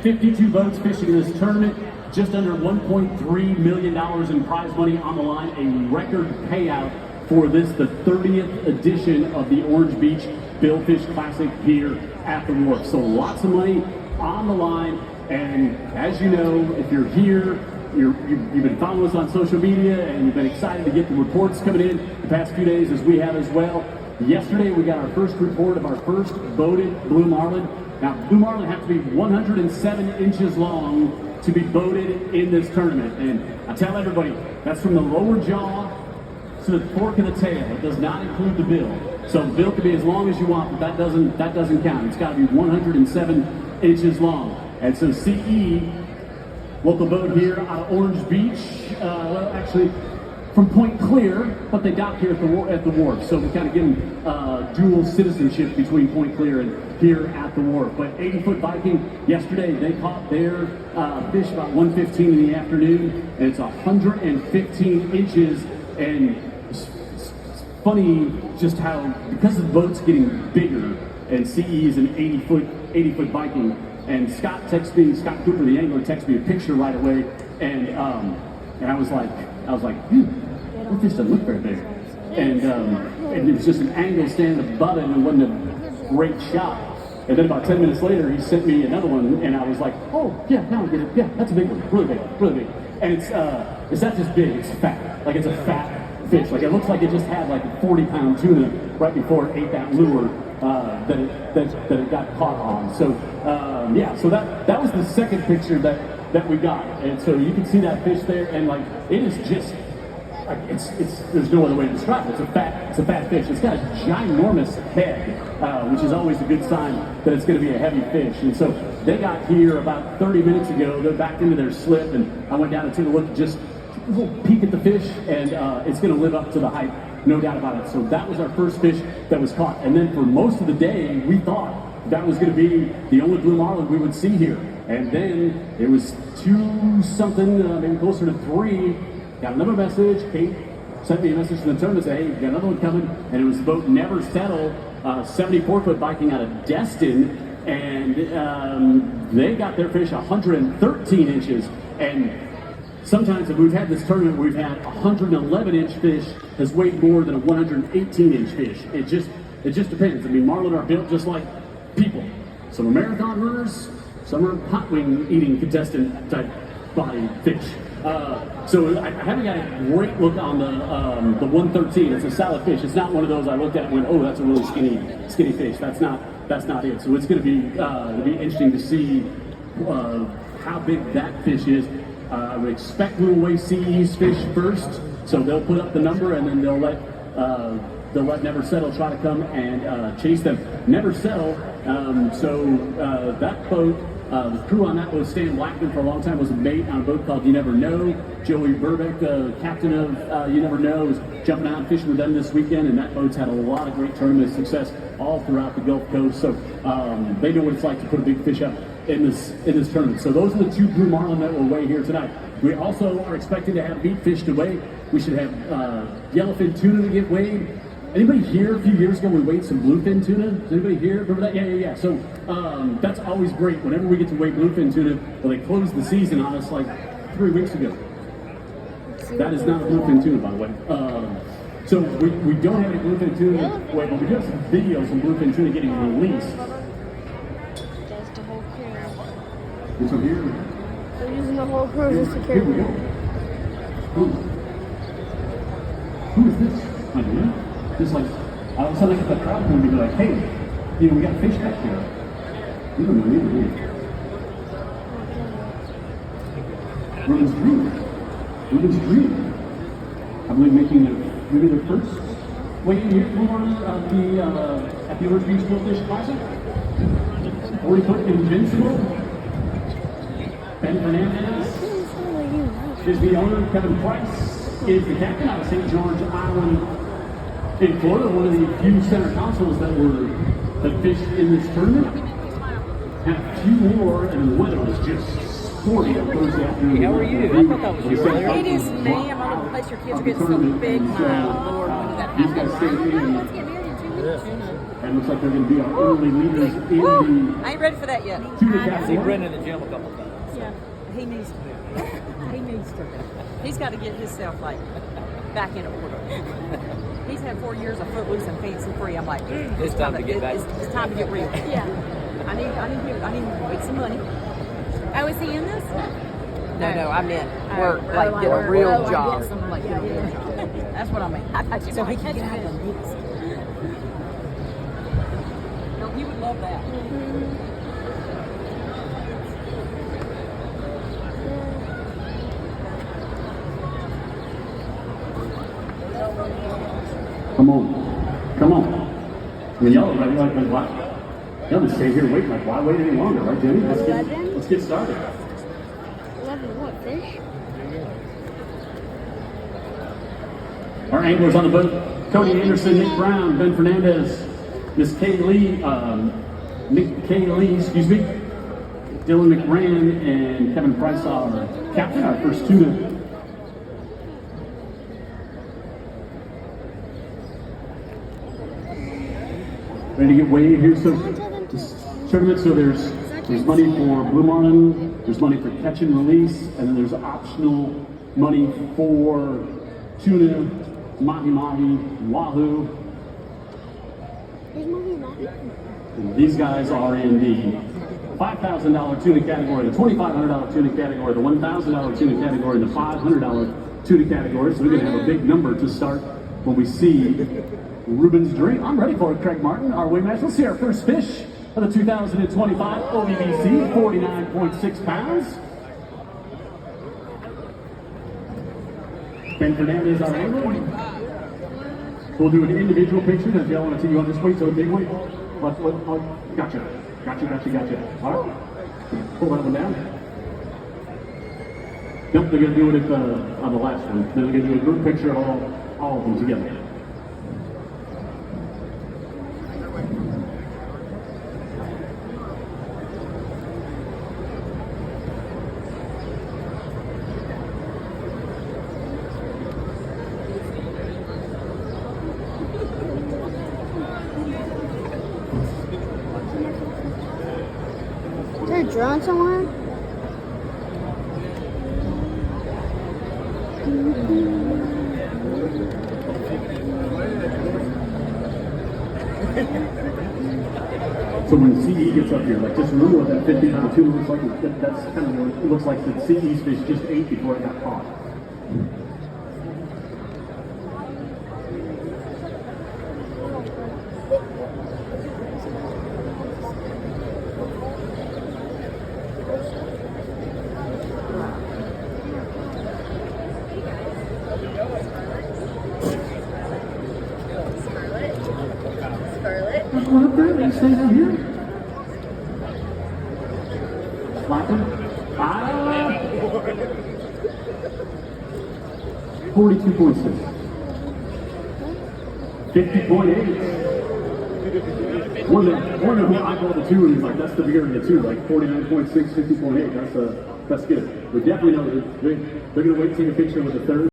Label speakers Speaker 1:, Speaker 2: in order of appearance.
Speaker 1: 52 boats fishing in this tournament. Just under $1.3 million in prize money on the line. A record payout for this, the 30th edition of the Orange Beach Billfish Classic here at the wharf. So lots of money on the line. And as you know, if you're here, you've been following us on social media and you've been excited to get the reports coming in the past few days, as we have as well. Yesterday we got our first report of our first boated blue marlin. Now, blue marlin have to be 107 inches long to be boated in this tournament. And I tell everybody, that's from the lower jaw to the fork of the tail. It does not include the bill. So the bill can be as long as you want, but that doesn't count. It's got to be 107 inches long. And so CE, local boat here out of Orange Beach, well, actually from Point Clear, but they dock here at the wharf. So we kind of give them dual citizenship between Point Clear and here at the wharf. But 80-foot Viking, yesterday they caught their fish about 1:15 in the afternoon, and it's 115 inches. And it's funny just how, because the boat's getting bigger, and CE is an 80-foot Viking, and Scott Cooper, the angler, texted me a picture right away, and I was like, that fish doesn't look very big. And it was just an angle standing above it, and it wasn't a great shot. And then about 10 minutes later, he sent me another one, and I was like, oh, yeah, now I get it. Yeah, that's a big one. Really big, really big. And it's not just big, it's fat. Like, it's a fat fish. Like, it looks like it just had like a 40-pound tuna right before it ate that lure that it got caught on. So, yeah, so that was the second picture that we got. And so you can see that fish there, and like, it is just, there's no other way to describe it. It's a fat fish. It's got a ginormous head, which is always a good sign that it's going to be a heavy fish. And so they got here about 30 minutes ago. They're back into their slip, and I went down and took a look, just a little peek at the fish, and it's going to live up to the hype, no doubt about it. So that was our first fish that was caught. And then for most of the day, we thought that was going to be the only blue marlin we would see here. And then it was 2-something, maybe closer to 3. Got another message. Kate sent me a message from the tournament saying, hey, we got another one coming. And it was the boat Never Settle, 74-foot Viking out of Destin. And they got their fish 113 inches. And sometimes if we've had this tournament, we've had 111-inch fish has weighed more than a 118-inch fish. It just depends. I mean, marlin are built just like people. Some are marathon runners, some are hot wing eating contestant type body fish. So I haven't got a great look on the 113. It's a solid fish. It's not one of those I looked at and went, oh, that's a really skinny fish. That's not it. So it's going to be interesting to see how big that fish is. I would expect we'll weigh CE's fish first, so they'll put up the number, and then they'll let Never Settle try to come and chase them. Never Settle. So that boat. The crew on that boat, Stan Blackman, for a long time was a mate on a boat called You Never Know. Joey Burbeck, the captain of You Never Know, was jumping out and fishing with them this weekend, and that boat's had a lot of great tournament success all throughout the Gulf Coast. So they know what it's like to put a big fish up in this tournament. So those are the 2 blue marlin that will weigh here tonight. We also are expecting to have meat fish to weigh. We should have yellowfin tuna to get weighed. Anybody here a few years ago we weighed some bluefin tuna? Does anybody here remember that? Yeah. So that's always great. Whenever we get to weigh bluefin tuna, well, they closed the season on us like 3 weeks ago. That is not a bluefin tuna, by the way. So we don't have any bluefin tuna weighed, but we do have some videos of bluefin tuna getting released.
Speaker 2: Just the whole crew.
Speaker 1: And so here,
Speaker 2: They're using the whole crew as security.
Speaker 1: Here we go. Who is this? My dude? Just like, all of a sudden I get the crowd going to be like, hey, we got fish back here. We don't know either. Ruben's Dream. I believe making maybe their first weigh-in here at the Orange Beach Billfish Classic. 40-foot Invincible. Ben Fernandez is the owner. Kevin Price is the captain out of St. George Island in Florida, one of the few center consoles that fished in this tournament. Had a few more, and the weather was just sporty on Thursday afternoon.
Speaker 3: Hey, how are you? I thought that was you earlier.
Speaker 2: It is May. I'm on the place your kids are getting some big mild. Lord, when did that happen?
Speaker 1: These guys stay And looks like they're going to be our early leaders in the
Speaker 4: I ain't ready for that yet.
Speaker 1: tuna
Speaker 3: I see
Speaker 1: category.
Speaker 3: Brendan in the gym a couple times.
Speaker 2: Yeah.
Speaker 4: He needs to. He needs to. He's got to get himself like back in order. He's had 4 years of footloose and fancy free. I'm like,
Speaker 3: It's time to get back.
Speaker 4: It's time to get real.
Speaker 2: Yeah.
Speaker 4: I need to make some money.
Speaker 2: Oh, is he in this?
Speaker 4: No, I meant work,
Speaker 2: Oh,
Speaker 4: like
Speaker 2: like
Speaker 4: get a
Speaker 2: work.
Speaker 4: real
Speaker 2: Oh, like
Speaker 4: job.
Speaker 2: get some
Speaker 4: Like get a real job. That's what I mean. So he can have the mix. No, he would love that.
Speaker 1: Come on. Come on. I mean, y'all are ready like, why? Y'all just stay here waiting. Like, why wait any longer, right, Jenny? Let's get started.
Speaker 2: 11 what, fish?
Speaker 1: Our anglers on the boat: Cody Anderson, Nick Brown, Ben Fernandez, Miss Kay Lee, Nick Kay Lee, excuse me, Dylan McRan, and Kevin Price, our captain, our first tuna. Ready to get weighed here. So this tournament, so there's money for blue marlin, there's money for catch and release, and then there's optional money for tuna, mahi-mahi, wahoo.
Speaker 2: Is Mommy not?
Speaker 1: And these guys are in the $5,000 tuna category, the $2,500 tuna category, the $1,000 tuna category, and the $500 tuna category. So we're going to have a big number to start when we see Ruben's Dream. I'm ready for it, Craig Martin, our wingmaster. Let's see our first fish of the 2025 OBBC, 49.6 pounds. Ben Fernandez, our angler. We'll do an individual picture. If y'all want to see, you want to just wait till the big one? Gotcha. All right. Pull that one down. Nope, they're going to do it on the last one. Then they're going to do a group picture of all of them together.
Speaker 2: Is there a drone somewhere?
Speaker 1: So when CE gets up here, like just remember what that 50-pound tuna looks like. That's kind of what it looks like that CE's fish just ate before it got caught. Come up there, you stay down here. Slapping. 42.6. 50.8. One of who I call the two, and he's like, that's the beginning of the two, like 49.6, 50.8. That's good. We definitely know that they're going to wait to take a picture with the third.